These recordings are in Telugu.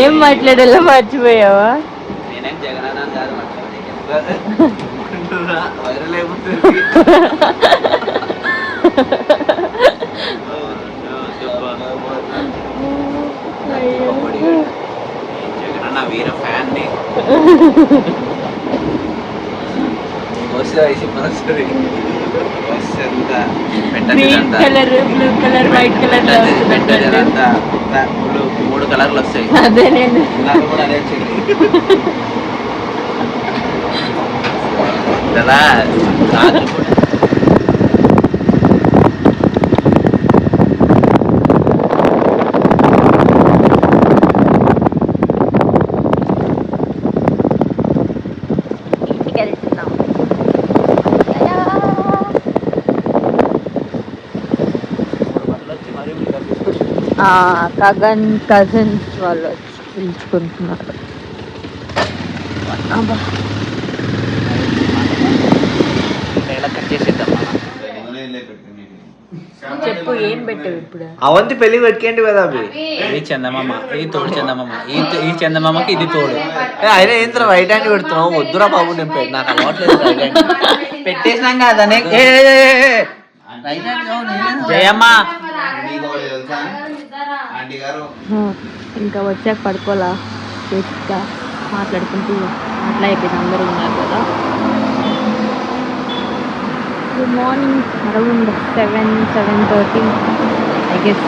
ఏం మాట్లాడాలో మర్చిపోయావా? నేనేం జగన్ కాదు వైరల్ అయిపోతుంది. జగన్ వీర ఫ్యాన్ ని బ్లూ కలర్ వైట్ కలర్ 3 కలర్లు వస్తాయి. అదే నేను కూడా అదే వచ్చింది కదా. కజిన్స్ వాళ్ళు పిలుచుకుంటున్నారు. చెప్పు ఏం పెట్టావు ఇప్పుడు? అవంతి పెళ్లి పెట్టుకోండి కదా. అవి ఇది చందమామ, ఇది తోడు చందమామ, ఈ చందమామకి ఇది తోడు. అయినా ఏంద్ర రైట్ హ్యాండ్ పెడుతున్నావు? వద్దురా బాబు, నేను నాకు అలవాట్లేదు రైట్ హ్యాండ్. పెట్టేసినాం కదా. జయమ్మ ఇంకా వచ్చాక పడుకోలా బేసిక్గా మాట్లాడుకుంటూ అయిపోయింది. అందరూ ఉన్నారు కదా. Good morning. Around 7:30 I guess.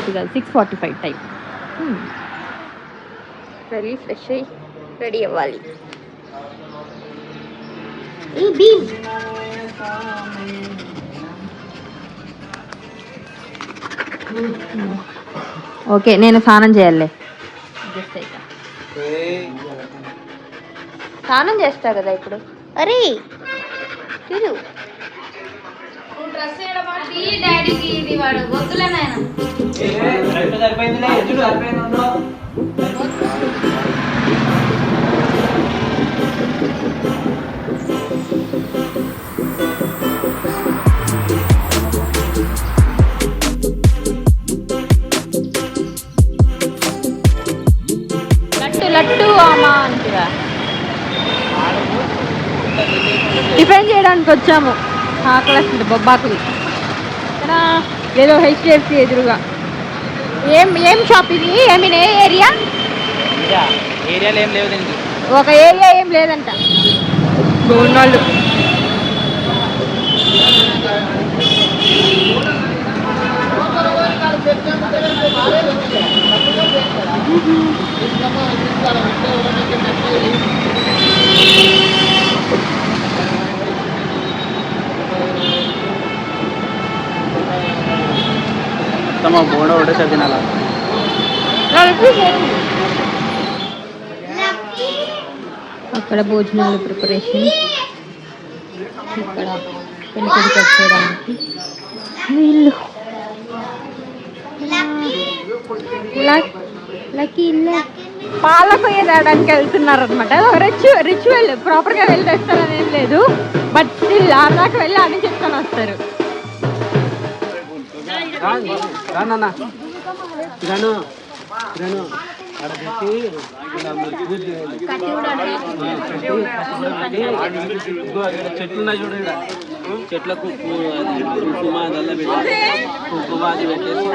6:45 time. Ready fresh అయ్యి రెడీ అవ్వాలి. ఈ బీమ్ ఓకే, నేను స్నానం చేయాలి. జస్ట్ అయితే స్నానం చేస్తా కదా ఇప్పుడు. అరే చూడు లట్టు అమ్మా అంటుగా టిఫిన్ చేయడానికి వచ్చాము. ఆకలిస్తుంది బొబ్బాకులు. ఇక్కడ ఏదో హెచ్డిఎఫ్సి ఎదురుగా. ఏం షాప్ ఇది? ఏ ఏరియా? ఏరియాలో ఏం లేదండి. ఒక ఏరియా ఏం లేదంట. గోన్నాళ్ళు బోర్డు ఒకటే చదివినాలా? అక్కడ భోజనాలు ప్రిపరేషన్. ఇక్కడ పెళ్ళికొడుకు వచ్చేయడానికి వీళ్ళు లక్కీ పాలకు ఏదాడానికి వెళ్తున్నారు అనమాట. రిచువల్ ప్రాపర్గా వెళ్ళి తెస్తారని ఏం లేదు. బట్ స్టిల్ ఆదాకా వెళ్ళి అని చెప్తాను వస్తారు. చెట్లున్నాయి చూడండి. చెట్లకు కుంకుమ దల్ల పెట్టి కుంకుమ అది పెట్టేసి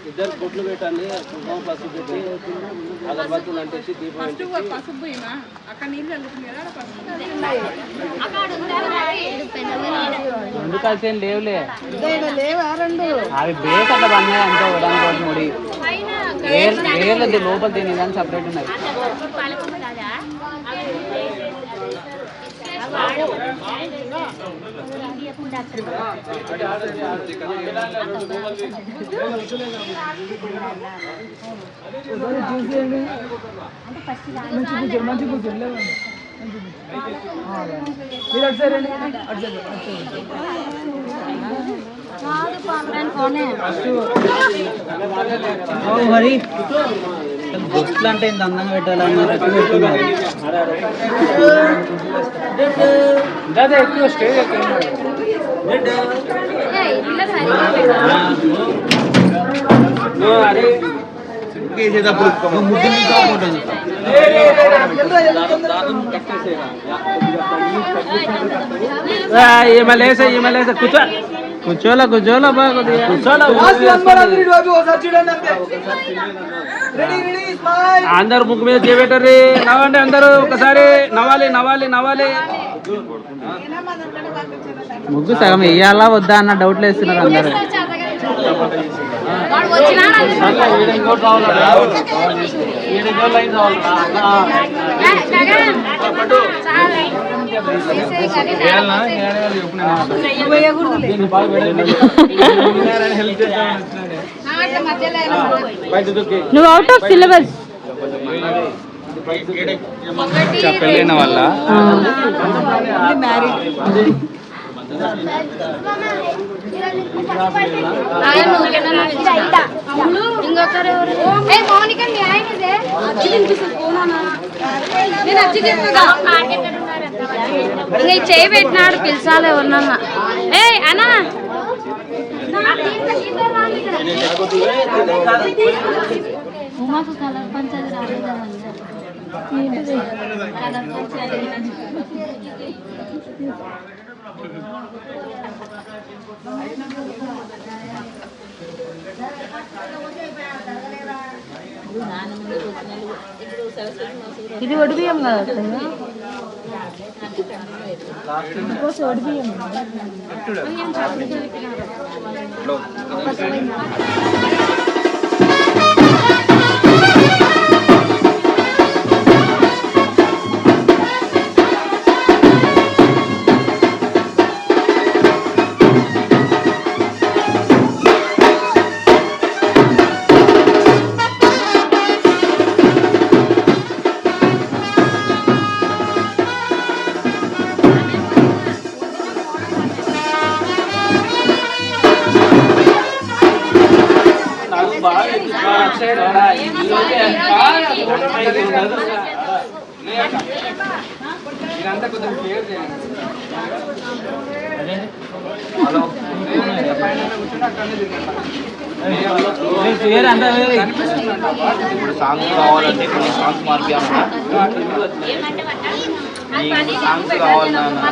ఇద్దరు బొట్లు పెట్టండి, కుంకుమ పసుపు పెట్టి అగరబత్తులు అంటేసి దీపం రెండు కలిసి ఏం లేవులే, అవి బేస్ అట్లా పడినాయి అంతే. ఒకదానికి ముడి ఏర్లది లోపల తినేదాన్ని సపరేట్ ఉన్నాయి. మరి గొస్ట్లు అంటే ఇంత అందంగా పెట్టాలన్నారు. ఎక్కువ స్టేజ్ ఏమలేసా కూర్చోలా బాగా అందరు ముగ్గు మీద చేయబెట్టరు. నవ్వండి అందరూ ఒకసారి, నవ్వాలి. ముగ్గు సగం వేయాలా వద్దా అన్న డౌట్లు వేస్తున్నారు అందరు. నువ్వు అవుట్ ఆఫ్ సిలబస్ పెళ్ళైన వల్ల చేయి పెట్టినాడు, పిలిచాలి ఎవరినన్నా. ఏ అన్నా ఉమాకు కలర్ పంచది ఇది ఒడిబియ్యం కదా, ఒడిబియ్యం సాంగ్స్ కావాలంటే కొన్ని సాంగ్స్ మార్పామన్నా. సాంగ్స్ కావాలన్నా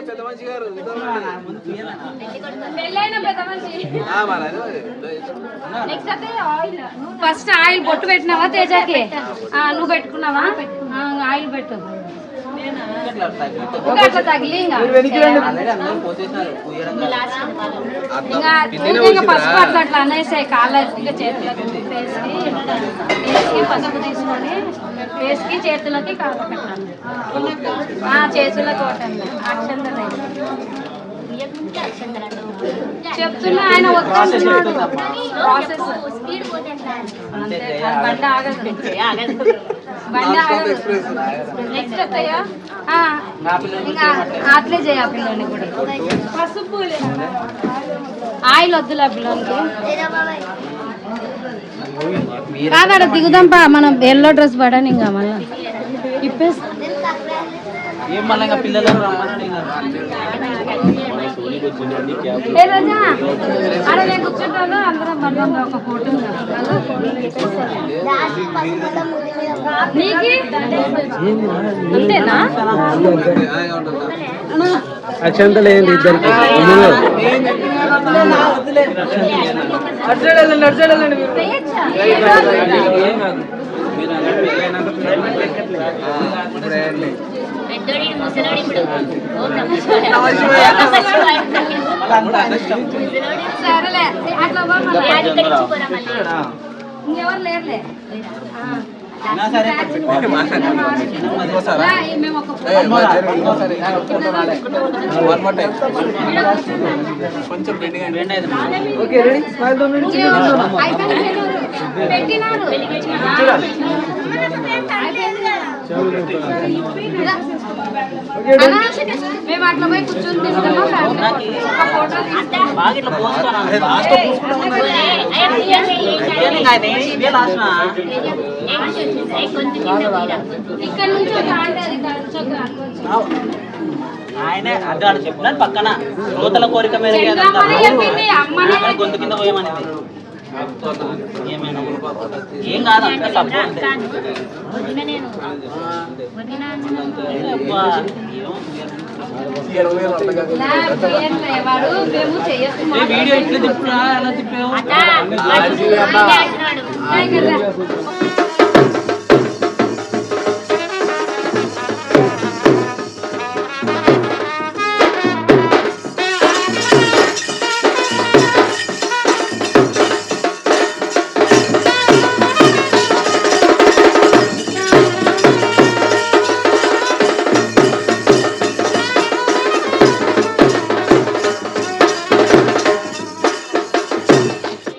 పెద్ద మనిషి గారు ఫస్ట్ ఆయిల్ బొట్టు పెట్టినావా తేజాకి? నువ్వు పెట్టుకున్నావా? ఆయిల్ పెట్టు, అట్లా తగిలి ఇంకా పసుపు అట్లా అనేసాయి కాళ్ళకి చేతులకి, ఫేస్కి పసుపు తీసుకొని ఫేస్కి చేతులకి కాళ్ళ పెట్టాలి, చేతులకి కొట్టండి. అక్షంతలు చెప్తున్నా, ఆయన వస్తున్నాడు ప్రాసెస్. బండి ఆగదు, బండి ఆగదు. నెక్స్ట్ అత్తయ్యా అట్లే చేయ పిల్లని కూడా. పసుపు ఆయిల్ వద్దులే పిల్లలకి. కాదాడ దిగుదాంపా, మనం ఎల్లో డ్రెస్ పడని ఇంకా మళ్ళా ఇప్పేస్తా. ఏం మళ్ళీ ఇంకా పిల్లలు రమ్మంటే అంతేనా అక్షంతలు ఏంటి ఇద్దరికి ఇంకెవరు లేరులే మేము అట్లా పోయి కూర్చొని ఇక్కడ నుంచి ఆయనే అడ్డాడు చెప్పినాను పక్కన శ్రోతల కోరిక మీద గొంతు కింద పోయమనేది ఏం కాదు అంత తప్పు వీడియో ఇట్లా తిప్పురా ఎలా తిప్పావు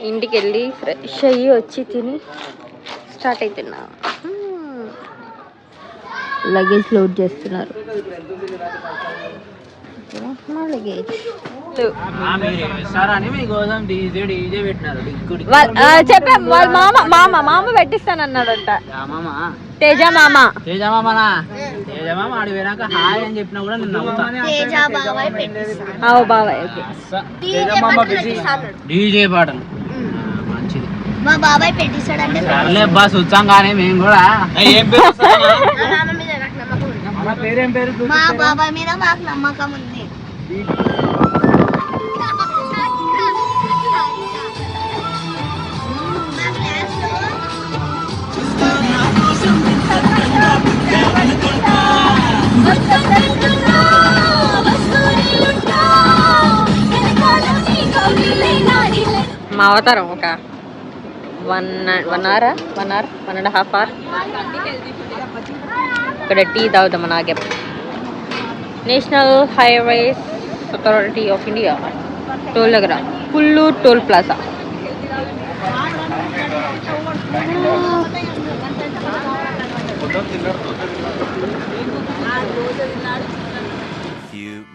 ఇంటికి వెళ్ళి ఫ్రెష్ అయ్యి వచ్చి తిని స్టార్ట్ అవుతున్నా. లగేజ్ లోడ్ చేస్తున్నారు. మా లగేజ్ చెప్పాం వాళ్ళ మామ పెట్టిస్తానన్నాడంట. తేజ మామ ఆడి పోయినాక హాయ్ అని చెప్పినా కూడా నేను నవ్వుతాను. బాబాయ్ డీజే పాటలు మంచిది. మా బాబాయ్ పెట్టిస్తాడంటే సర్లే బస్ వచ్చాం కానీ మేము కూడా మా బాబాయ్ మీద మాకు నమ్మకం ఉంది. మా అవతారం ఒక 1 1.5 అవర్ ఇక్కడ టీ తాగుతాం. నాగే National Highways Authority of India toll దగ్గర full toll plaza.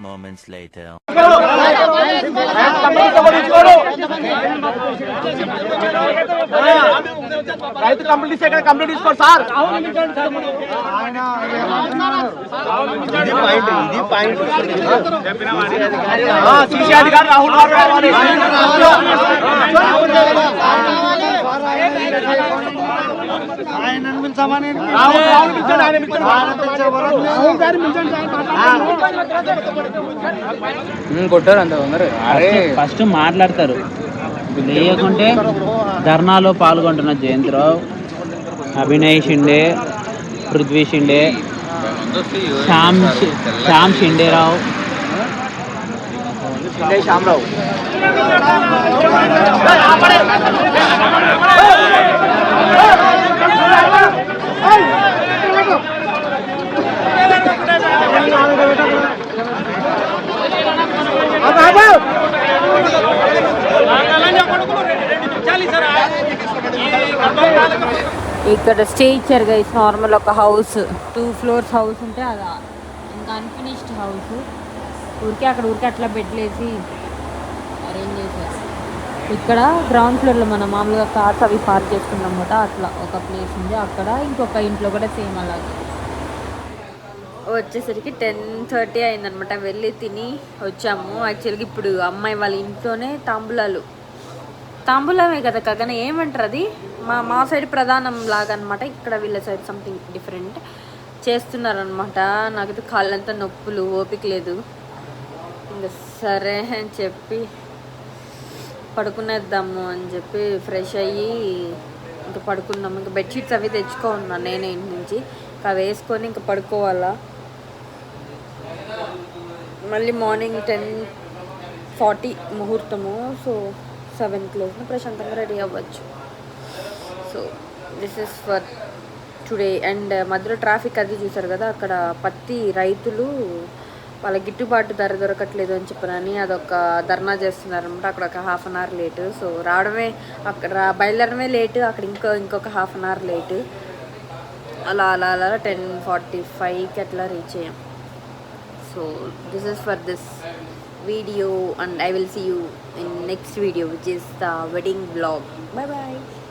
Moments later. రైతు కంప్లీట్ తీసుకోండి సార్. ఇది పాయింట్ సీసీ అధికారి రాహుల్ కొట్టారు అంత తొందర. ఫస్ట్ మాట్లాడతారు లేకుంటే ధర్నాలో పాల్గొంటున్న జయంత్రావు, అభినయ్ షిండే, పృథ్వీ షిండే, శ్యామ్ షిండేరావు, శ్యామరావు ఇక్కడ స్టే ఇచ్చారు గైస్. నార్మల్ ఒక హౌస్ 2 floors హౌస్ ఉంటే అదా ఇంకా అన్ఫినిష్డ్ హౌస్. ఊరికే అట్లా పెట్టలేసి అరేంజ్ చేశారు. ఇక్కడ గ్రౌండ్ ఫ్లోర్లో మనం మామూలుగా కార్స్ అవి పార్క్ చేసుకున్నాం కదా, అట్లా ఒక ప్లేస్ ఉంది. అక్కడ ఇంకొక ఇంట్లో కూడా సేమ్ అలాగే వచ్చేసరికి 10:30 అయిందనమాట. వెళ్ళి తిని వచ్చాము. యాక్చువల్గా ఇప్పుడు అమ్మాయి వాళ్ళ ఇంట్లోనే తాంబూలమే కదా కగన, ఏమంటారు అది, మా సైడ్ ప్రధానం లాగా అనమాట. ఇక్కడ వీళ్ళ సైడ్ సంథింగ్ డిఫరెంట్ చేస్తున్నారనమాట. నాకైతే కాళ్ళంతా నొప్పులు, ఓపిక లేదు. ఇంకా సరే అని చెప్పి పడుకునేద్దాము అని చెప్పి ఫ్రెష్ అయ్యి ఇంకా పడుకున్నాము. ఇంకా బెడ్షీట్స్ అవి తెచ్చుకున్నాను నేనే ఇంటి నుంచి. ఇంకా వేసుకొని ఇంకా పడుకోవాలా. మళ్ళీ మార్నింగ్ 10:40 ముహూర్తము. సో 7 క్లోజ్న ప్రశాంతంగా రెడీ అవ్వచ్చు. So this is for today. And మధ్యలో ట్రాఫిక్ అది చూసారు కదా, అక్కడ పత్తి రైతులు వాళ్ళ గిట్టుబాటు ధర దొరకట్లేదు అని చెప్పనని అదొక ధర్నా చేస్తున్నారు అనమాట. అక్కడ ఒక 1/2 an hour లేటు. సో రావడమే, అక్కడ బయలుదేరడమే లేటు, అక్కడ ఇంకొక 1/2 an hour లేటు. అలా 10:45కి అట్లా రీచ్ అయ్యాం. So this is for this video and I will see you in next video, which is the wedding vlog. Bye bye.